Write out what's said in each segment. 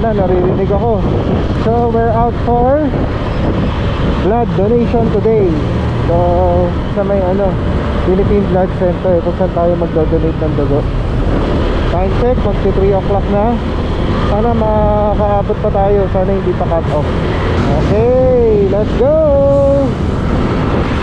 na, naririnig ako. So we're out for blood donation today. So sa may Philippine Blood Center kung saan tayo magdo-donate ng dugo. Time check, magsi 3 o'clock na. Sana makaabot pa tayo, sana hindi pa cut off. Okay, let's go!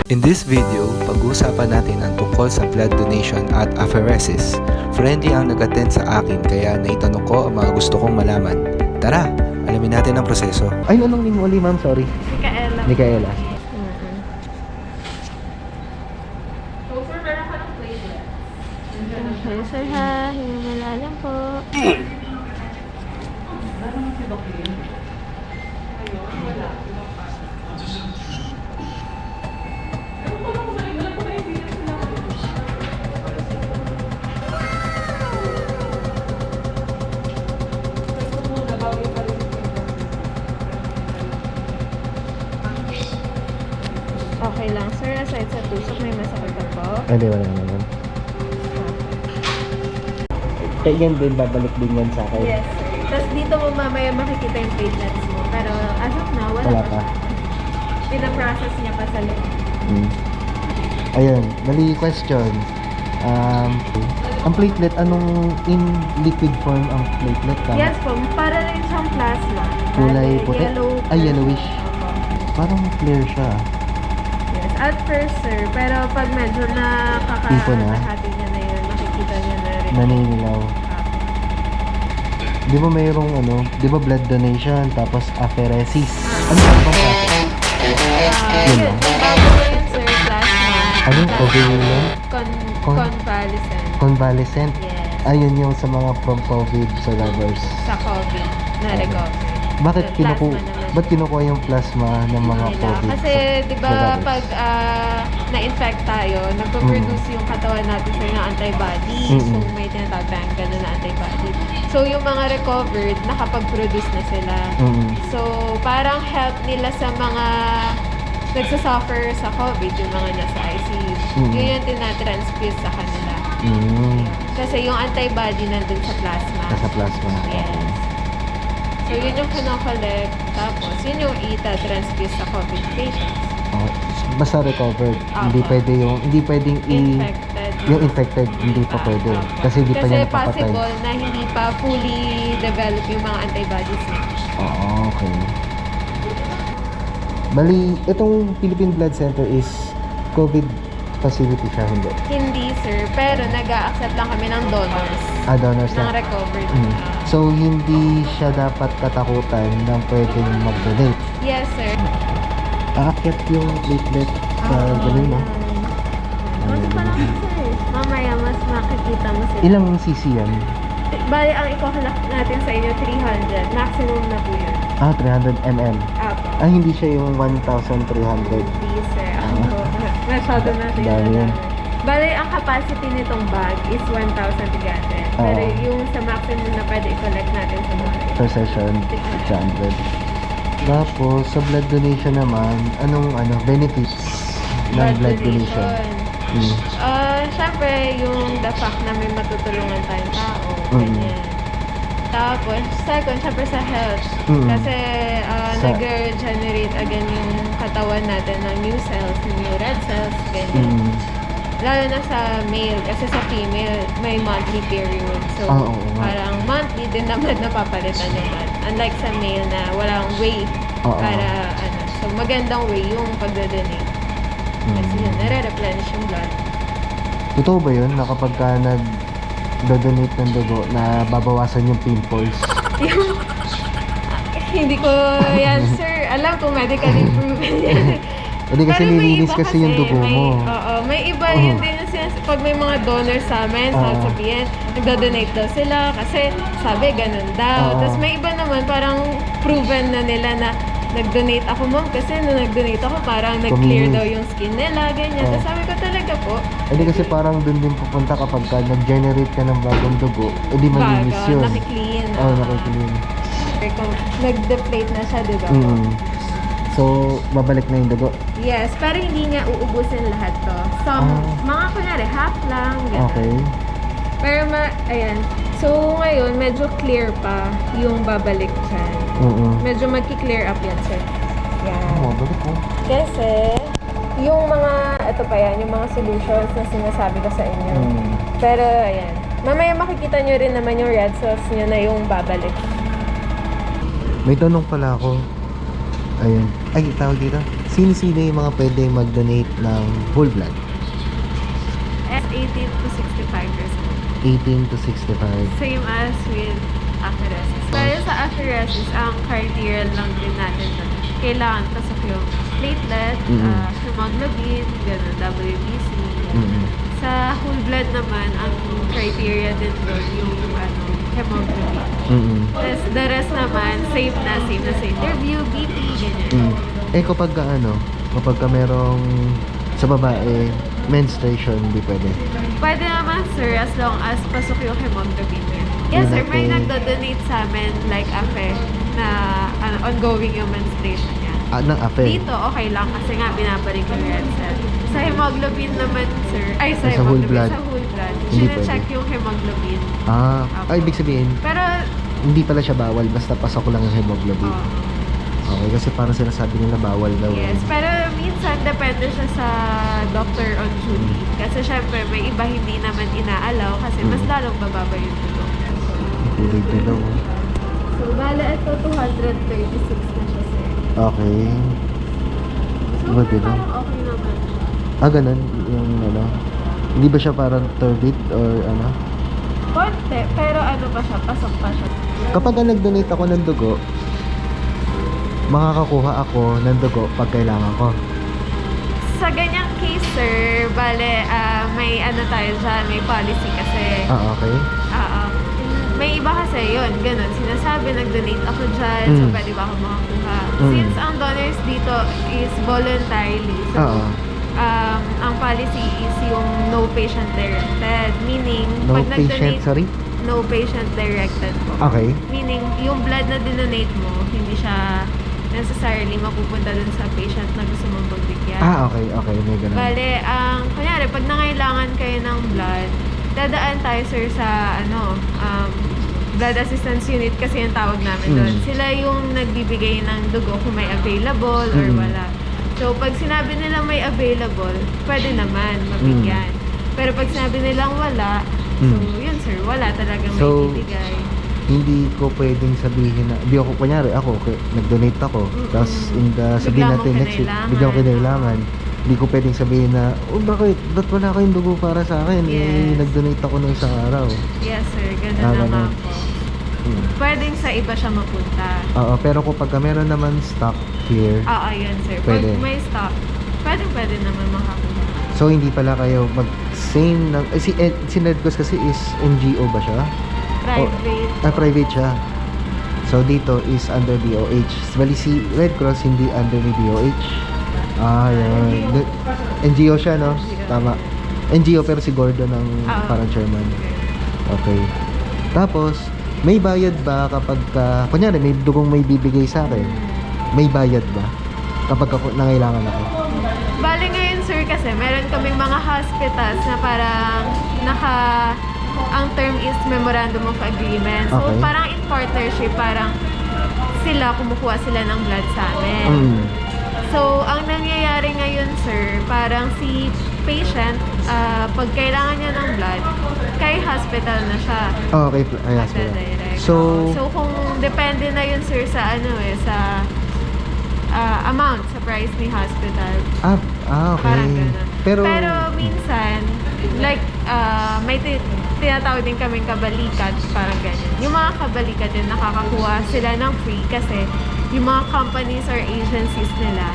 In this video, pag-uusapan natin ang tungkol sa blood donation at apheresis. Friendly ang nag-attend sa akin kaya naitanong ko ang mga gusto kong malaman. Tara, alamin natin ang proseso. Ay, anong name mo ulit, ma'am? Sorry. Micaela. So, sir, meron ka ng platelet. Okay, sir ha. Himala lang po. Okay lang, sir. Aside sa tusok, may masakit ka po. Hindi, wala naman. Kaya yan din, babalik din yan sa akin. Yes, sir. Tapos dito mo mamaya makikita yung platelets mo. Pero as of now, wala pa. Pinaprocess niya pa sa loob. Ayun, mali question. Ang platelet, anong in liquid form ang platelet? Tama? Yes po, para rin siyang plasma. Kulay Bale, puti? Yellow. Ay, yellowish. Opo. Parang clear siya. Yes, at first, sir. Pero pag medyo Tipo na? nakakahati niya na yun, makikita niya na rin. Naninilaw. Di ba mayroong di ba blood donation, tapos apheresis? Ano ba bang process? Yun Yun, lang. bago na yun, sir, plasma. Anong covalent? Convalescent. Convalescent? Yes. Ayun yung sa mga from COVID survivors. Sa COVID na recovery. Bakit So, plasma naman. ba't kinukuha yung plasma ng mga Nila. COVID? Kasi, di ba, survivors? pag na-infect tayo, nagpo-produce yung katawan natin sir ng antibody. So, may tinatawag tayong ganun na antibody. So, yung mga recovered, nakapag-produce na sila. So, parang help nila sa mga nagsasuffer sa COVID, yung mga nasa ICU. Yun yung tinatransfuse sa kanila. Kasi yung antibody nandun sa plasma. Nasa plasma. Yes. So, yun yung kinokollect. Tapos, yun yung ita-transfuse sa COVID patients. Oh, basta recovered. Hindi Opo. pwede hindi pwedeng Infected. yung infected hindi pa pwede. Opo. Kasi hindi pa niya napapatay. Kasi possible na hindi pa fully develop yung mga antibodies niya. Oo, okay. Bali, itong Philippine Blood Center is COVID facility siya, hindi? Hindi, sir. Pero nag-a-accept lang kami ng donors. Donors Ng na. recovered. So, hindi siya dapat katakutan ng pwedeng mag-donate. Yes, sir. Aakyat yung platelet sa ganun mo. Ano pa lang, sir? Mamaya, mas makikita mo sila. Ilang cc yan? Bali, ang ikokolak natin sa inyo, 300. Maximum na po yun. 300 ml. Apo. Hindi siya yung 1,300. Hindi, sir. Ako. Masyado na siya. Dami yun. Bali, ang capacity nitong bag is 1,300. Pero yung sa maximum na pwede i-collect natin sa bahay. Per session, 600. Tapos, sa blood donation naman, anong benefits ng blood donation? Siyempre, yung the fact na may matutulungan tayong tao. Ganyan. Tapos, second, siyempre sa health. Kasi nag-regenerate again yung katawan natin ng new cells, new red cells, ganyan. Lalo na sa male, kasi sa female, may monthly period. So, parang monthly din naman napapalitan naman. Unlike sa male na walang way para So, magandang way yung pagdodonate. Kasi yun, nare-replenish yung blood. Totoo ba yun na kapag ka nag-donate ng dugo na babawasan yung pimples? Hindi ko yan, sir. Alam ko medically proven yan. Hindi kasi Pero may nilinis iba kasi yung dugo may, mo. Oo, may iba yun din yung pag may mga donors sa amin, sabihin, nagdo-donate daw sila kasi sabi ganun daw. Tapos may iba naman parang proven na nila na nag-donate ako, ma'am, kasi nung nag-donate ako parang nag-clear daw yung skin nila, ganyan. Tapos sabi ko talaga po. Hindi kasi parang dun din pupunta kapag ka nag-generate ka ng bagong dugo, edi malinis yun. Nakiklean. Nakiklean. Kung nag-deflate na siya, di ba? So, babalik na yung dugo? Yes, pero hindi niya uubusin lahat to. So, mga kunyari, half lang, gano'n. Okay. Pero, ayan. So, ngayon, medyo clear pa yung babalik dyan. Medyo magki-clear up yan, sir. Yan. Balik ko. Kasi, yung mga, ito pa yan, yung mga solutions na sinasabi ko sa inyo. Pero, ayan. Mamaya makikita nyo rin naman yung red sauce nyo na yung babalik. May tanong pala ako. Ayun. Ay, tawag dito. Sino-sino yung mga pwede mag-donate ng whole blood? At 18 to 65 years old. 18 to 65. Same as with apheresis. Pero sa apheresis, ang criteria lang din natin na kailangan pasok yung platelet, hemoglobin, gano'n, WBC. Sa whole blood naman, ang criteria din doon yung hemoglobin. Tapos the rest naman, same na interview, BP, ganyan. Kapag merong sa babae, menstruation, hindi pwede. Pwede naman, sir, as long as pasok yung hemoglobin niya. Yes, sir, may Okay. nagdo-donate sa amin like afe na ongoing yung menstruation niya. Ng ape. Dito, okay lang kasi nga binabalik yung red cell. Sa hemoglobin naman, sir, Sa whole blood. sa whole blood, Hindi sine-check yung hemoglobin. Ibig sabihin, Pero, hindi pala siya bawal, basta pasok lang yung hemoglobin. Okay, kasi parang sinasabi nila bawal daw. yes, pero minsan depende siya sa doctor on duty. Kasi syempre, may iba hindi naman inaalaw kasi mas lalong bababa yung dugo. Kulay daw. So, bala ito, 236 na siya, sir. Okay. So, Iba din, parang okay naman siya. Ganun, yung hindi ba siya parang turbid or ano? Konti, pero ano pa siya, pasok pa siya. Kapag nag-donate ako ng dugo, makakakuha ako ng dugo pag kailangan ko. Sa ganyang case, sir, bale, may ano tayo dyan, may policy kasi. Okay. May iba kasi yun, ganun. Sinasabi, nag-donate ako dyan, so pwede ba ako makakuha? Since ang donors dito is voluntarily, so ang policy is yung no patient directed. Meaning, No pag patient, nag-donate, sorry? no patient directed po. Okay. Meaning, yung blood na dinonate mo, hindi siya necessarily mapupunta dun sa patient na gusto mong pagbigyan. Okay, may ganun. Bale, kunyari, pag nangailangan kayo ng blood, dadaan tayo, sir, sa blood assistance unit kasi yung tawag namin doon. Sila yung nagbibigay ng dugo kung may available or wala. So, pag sinabi nilang may available, pwede naman mabigyan. Pero pag sinabi nilang wala, so yun, sir, wala talagang So, may bibigay. Hindi ko pwedeng sabihin na, hindi ako, kunyari ako, nag-donate ako, tapos sabihin Bigla natin mong next week, kinailangan. bigyan ko kinailangan. Hindi ko pwedeng sabihin na, bakit? Ba't wala kayong dugo para sa akin? Yes. Nag-donate ako ng isang araw. Yes, sir, ganun ganun. naman po. Pwedeng sa iba siya mapunta. Oo, pero kapag meron naman stock here, Yun, sir. Pwede. Pag may stock, pwede naman makakuha. so hindi pala kayo mag-same ng, si Red Cross kasi is NGO ba siya? Private. Private siya. So dito is under DOH. Bali si Red Cross hindi under ni DOH. Yun. NGO siya, no? Tama. NGO pero si Gordon ang parang chairman. Okay. Tapos, may bayad ba kapag kunyari may dugong may bibigay sa akin? May bayad ba kapag nangailangan ako? Bali ngayon, sir, kasi meron kaming mga hospitals na parang ang term is Memorandum of Agreement. So, Okay. parang in partnership, parang kumukuha sila ng blood sa amin. So, ang nangyayari ngayon, sir, parang si patient, pag kailangan niya ng blood, kay hospital na siya. Okay, ayos. Direct. So, kung depende na yun, sir, sa sa amount, sa price ni hospital. okay. Parang ganun. Pero minsan, like, may tinatawag din kaming kabalikat, parang ganyan. Yung mga kabalikat din, nakakakuha sila ng free kasi yung mga companies or agencies nila,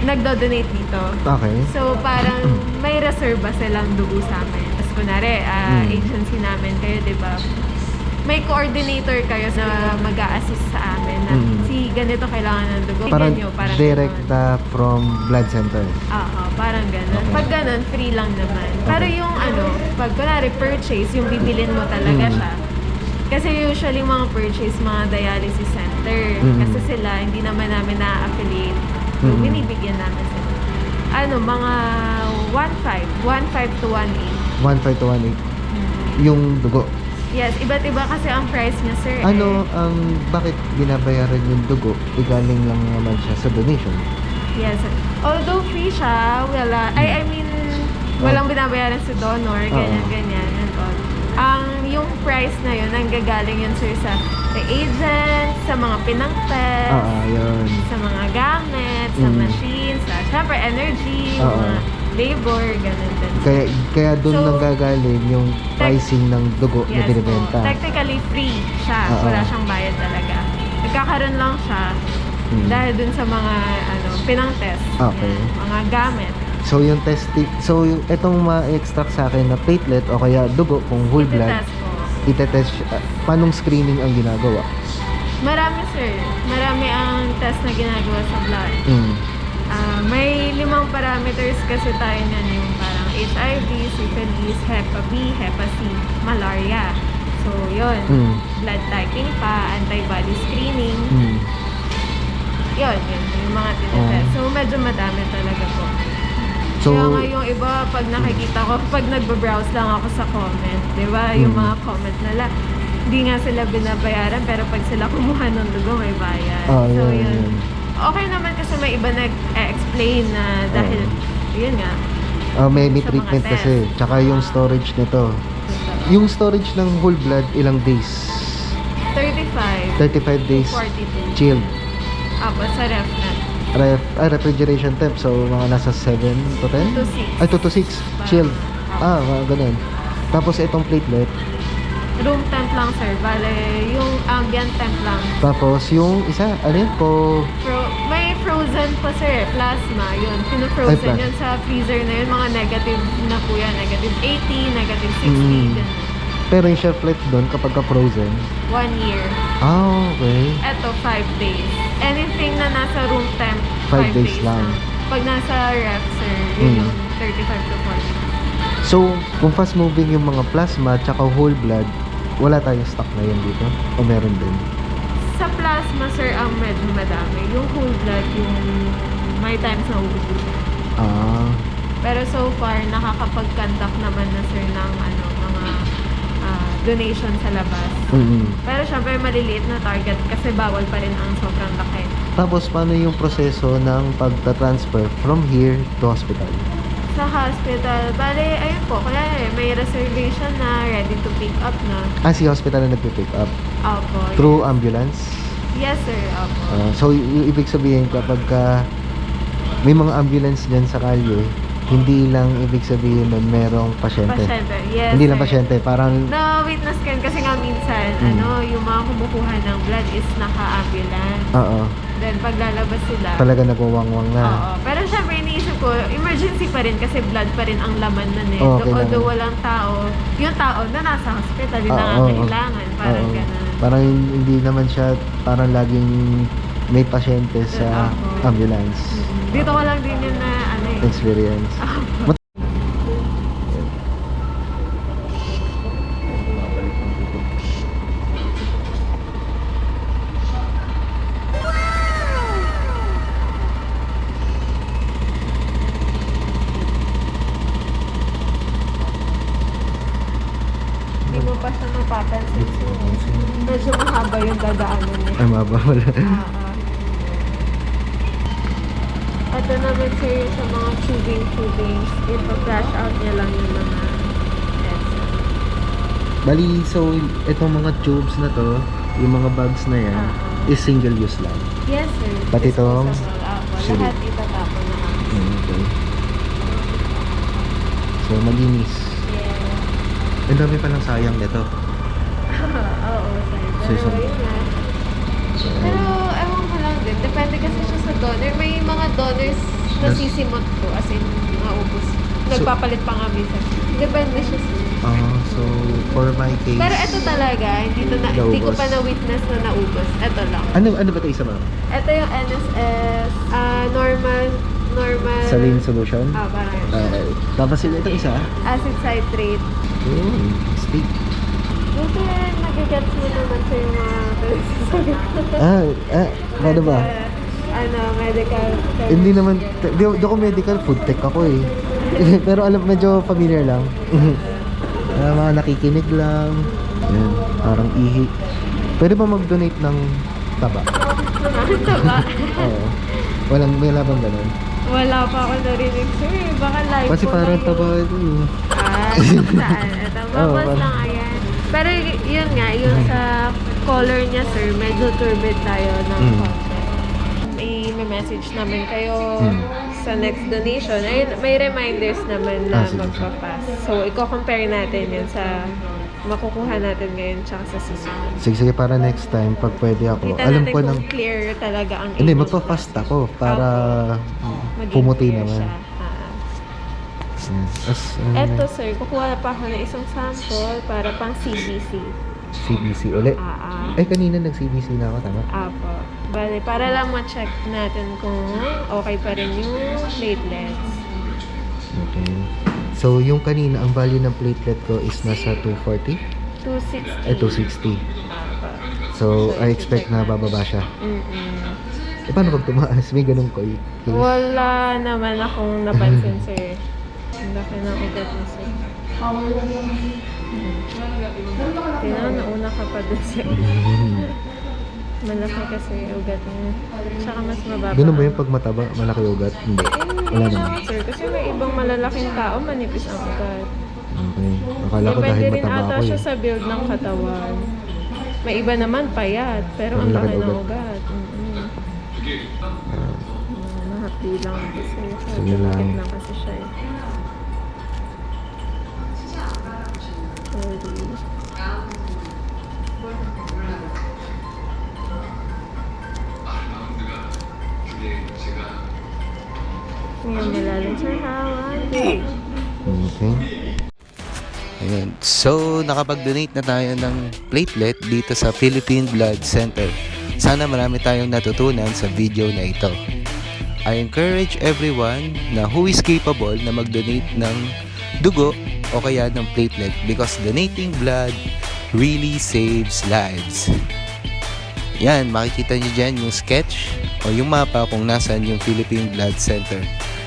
nagdo-donate dito. Okay. So, parang may reserva silang dugo sa amin. Tapos, kunwari, agency namin kayo, di ba? May coordinator kayo na mag-a-assist sa amin na si ganito kailangan ng dugo. Parang Bigyan nyo, parang direct ganon. from blood center. Parang ganun. Okay. Pag ganun, free lang naman. Pero yung pag kunwari purchase, yung bibilin mo talaga siya. Kasi usually mga purchase, mga dialysis center. Kasi sila, hindi naman namin na-affiliate. So, binibigyan namin sila. Mga 1.5 to 1.8. 1.5 to 1.8. Yung dugo. Yes, iba't iba kasi ang price niya, sir. Ano ang bakit binabayaran yung dugo? Igaling lang naman siya sa donation. Yes, sir. Although free siya, I mean, walang binabayaran sa donor, ganyan, and all. Yung price na yun, nanggagaling yun, sir, sa agents, sa mga pinang-test, Yun. sa mga gamit, sa machines, sa, syempre, energy, mga labor, ganun din. Kaya doon So, nanggagaling yung pricing ng dugo na Yes, binibenta. technically free siya. Wala siyang bayad talaga. Nagkakaroon lang siya dahil dun sa mga pinang-test. Okay. Yan, mga gamit. So yung yung itong ma-extract sa akin na platelet o kaya dugo kung whole blood, Itetest ko. itetest paanong screening ang ginagawa? Marami, sir. Marami ang test na ginagawa sa blood. May 5 parameters kasi tayo niyan, yung parang HIV, syphilis, Hepa B, Hepa C, malaria. So, yun. Blood typing pa, antibody screening. Yun, yung mga tinetest. So, medyo madami talaga po. So, Kaya nga yung iba, pag nakikita ko, pag nagbabrowse lang ako sa comment, di ba? Yung mga comment nila, hindi nga sila binabayaran, pero pag sila kumuha ng dugo, may bayad. So, yun. Okay naman kasi may iba nag-explain na dahil, yun nga. may sa mga treatment test. kasi. Tsaka yung storage nito. Yung storage ng whole blood, ilang days? 35 35 days 42. chilled. Apo, sa ref na. Refrigeration temp. So, mga nasa 7 to 10? 2 to 6. Ay, 2 to 6. Chilled. Ganun. Tapos itong platelet. Room temp lang, sir. Bale, yung ambient temp lang. Tapos yung isa, ano yun po? May frozen pa, sir. Plasma. Yun. Pino-frozen plasma. yun sa freezer na yun. Mga negative na po yan. Negative 80, negative 60. Ganun. Pero yung shelf life doon kapag ka frozen. 1 year. Okay. Eto, 5 days. Anything na nasa room temp, 5 5 days lang. Pag nasa ref, sir, yun yung 35 to 40. So, kung fast moving yung mga plasma tsaka whole blood, wala tayong stock na yun dito? O meron din? Sa plasma, sir, ang medyo madami. Yung whole blood, yung may times na ubus. Pero so far, nakakapag-conduct naman na, sir, ng mga donation sa labas. Pero syempre, maliliit na target kasi bawal pa rin ang sobrang laki. Tapos, paano yung proseso ng pagta-transfer from here to hospital? Sa hospital, bale, ayun po, kaya may reservation na, ready to pick up na. Si hospital na nagpipick up? Opo. Through ambulance? Yes, sir. Opo. So, ibig sabihin kapag may mga ambulance dyan sa kalye, hindi lang ibig sabihin nun merong pasyente. Pasyente. Yes, Hindi lang sir. pasyente, parang Na-witness ko yun kasi nga minsan, yung mga kumukuha ng blood is naka-ambulance. Then, pag lalabas sila, talaga nagwawangwang na. oo. Pero syempre, iniisip ko, emergency pa rin kasi blood pa rin ang laman nun eh. Okay Although naman. walang tao, yung tao na nasa hospital, yung Oo. nangangailangan. Parang Oo. ganun. Parang hindi naman siya parang laging may pasyente sa Oo. ambulance. Dito ko lang din yun na Experience. Hindi mo pa siya mapapansin. So, medyo mahaba yung dadaanan niya. Ay, mabawal. Ito naman, sir, sa mga tubing-tubings, ipa-flash out niya lang yung mga headset. Bali, so, itong mga tubes na to, yung mga bags na yan, is single use lang. Yes, sir. Pati itong Disposable. silid. Lahat itatapon na kami. Okay. So, malinis. Yeah. Ang dami palang sayang nito. Oo, sir. So, Pero yun na. Pero, ewan ko lang din. Depende kasi siya sa donor. May mga donors na sisimot ko. As in, naubos. Nagpapalit pa nga minsan. Depende siya sa... So, for my case... Pero ito talaga, hindi ko pa na-witness na naubos. Ito lang. Ano ba ito isa, ma'am? Ito yung NSS, normal... Saline solution? Parang yun. Tapos ito isa? Acid citrate. Stick. Buti, nagigets mo naman sa yung mga pinagsasabi ko. Ano ba? Medical. Hindi naman, di ako medical, food tech ako eh. Pero alam, medyo familiar lang. Mga nakikinig lang. Yan, parang ihi. Pwede ba mag-donate ng taba? Ito ba? Oo. May labang ganun. Wala pa ako narinig, sir. Baka live Kasi po parang lang taba ito eh. Saan? Ito, Oo, babas parang- lang ayan. Pero yun nga, yung sa color niya, sir, medyo turbid tayo ng konti. I-message namin kayo sa next donation. Ay, may reminders naman na Sige. magpapass. So, i-compare natin yun sa makukuha natin ngayon tsaka sa susunod. Sige, para next time, pag pwede ako. Kita Alam natin ko kung ng... clear talaga ang Hindi, image magpa-fast ako para Maging pumuti clear naman. siya. Yan. As, Eto, sir, kukuha pa ako ng isang sample para pang CBC. CBC ulit. Ay, kanina nag-CBC na ako, tama? Apo. Bale, para lang ma-check natin kung okay pa rin yung platelets. Okay. So, yung kanina, ang value ng platelet ko is nasa 240? 260. Ay, 260. Apo. So, I expect na bababa siya. Mm-mm. Eh, paano pag tumaas? May ganun ko. Wala naman akong napansin, sir. Ang laki ng ugat mo, sir. Tingnan, nauna ka pa dun, sir. Malaki kasi ugat niya. Tsaka mas mababa. Ganun ba yung pag mataba, malaki ugat? Hindi. Wala naman. Sir, kasi may ibang malalaking tao, manipis ang ugat. Okay. Akala ko dahil Depende rin mataba ata ako siya eh. sa build ng katawan. May iba naman payat, pero ang Malaki laki ng ugat. ugat. Mahapdi lang kasi. Sige lang. Sakit lang kasi siya eh. Sorry. Ngayon malalim sir, hawan. Okay. Ayun. So, nakapag-donate na tayo ng platelet dito sa Philippine Blood Center. Sana marami tayong natutunan sa video na ito. I encourage everyone na who is capable na mag-donate ng dugo o kaya ng platelet because donating blood really saves lives. Yan, makikita nyo dyan yung sketch o yung mapa kung nasan yung Philippine Blood Center.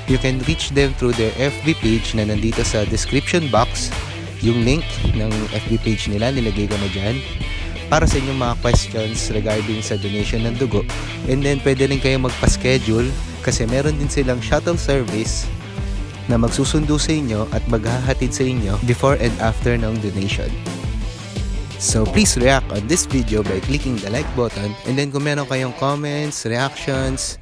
You can reach them through their FB page na nandito sa description box. Yung link ng FB page nila, nilagay ko na dyan para sa inyong mga questions regarding sa donation ng dugo. And then, pwede rin kayo magpa-schedule kasi meron din silang shuttle service na magsusundo sa inyo at maghahatid sa inyo before and after ng donation. So, please react on this video by clicking the like button. And then, kung meron kayong comments, reactions,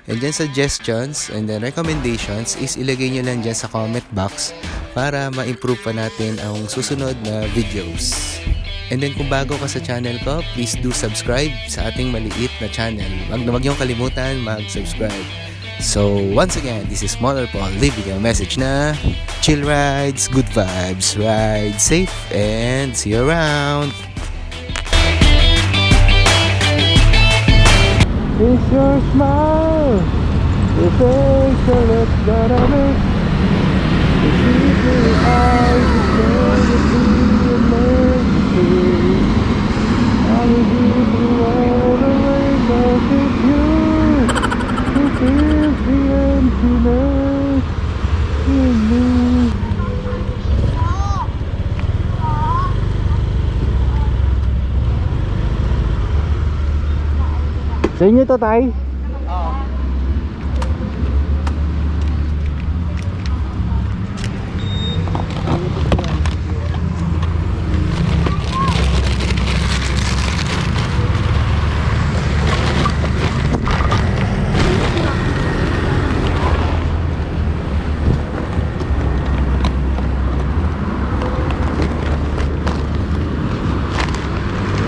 and then suggestions, and then recommendations, is ilagay nyo lang dyan sa comment box para ma-improve pa natin ang susunod na videos. And then, kung bago ka sa channel ko, please do subscribe sa ating maliit na channel. Huwag niyong kalimutan mag-subscribe. So, once again, this is Motor Paul leaving a message na chill rides, good vibes, ride safe, and see you around! It's your smile, your facial lips that I miss. The sleepy eyes, the sanity of mercy. I will give you all the ways that it's you who fills the emptiness in me. Sa inyo to, Tay? Oo.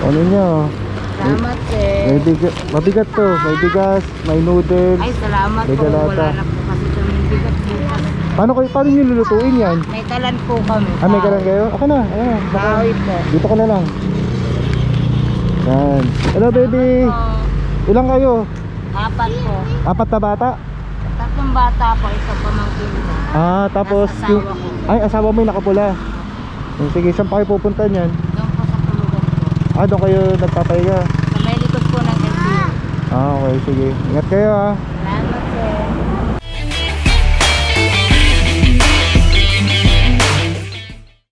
Ano nyo? Salamat eh. May mabigat to. May bigas, may noodles. Ay, salamat may po. dalata. Wala na po kasi kami bigat bukas. Paano nyo lulutuin yan? May kalan po kami. Ah, may kalan kayo? Ako na, ayan na. Kahoy po. Dito ko na lang. Yan. Hello, baby. Po. Ilang kayo? 4 po. 4 na bata? 3 bata po. Ito pamangkin ko. Ah, tapos Nasa asawa ko. Ay, asawa mo yung nakapula. Sige, saan pa kayo pupunta niyan? Doon po sa tulugan po. Ah, doon kayo nagpapahinga. Sa may likod po ng LTO. Ah, okay, sige. Ingat kayo ah. Salamat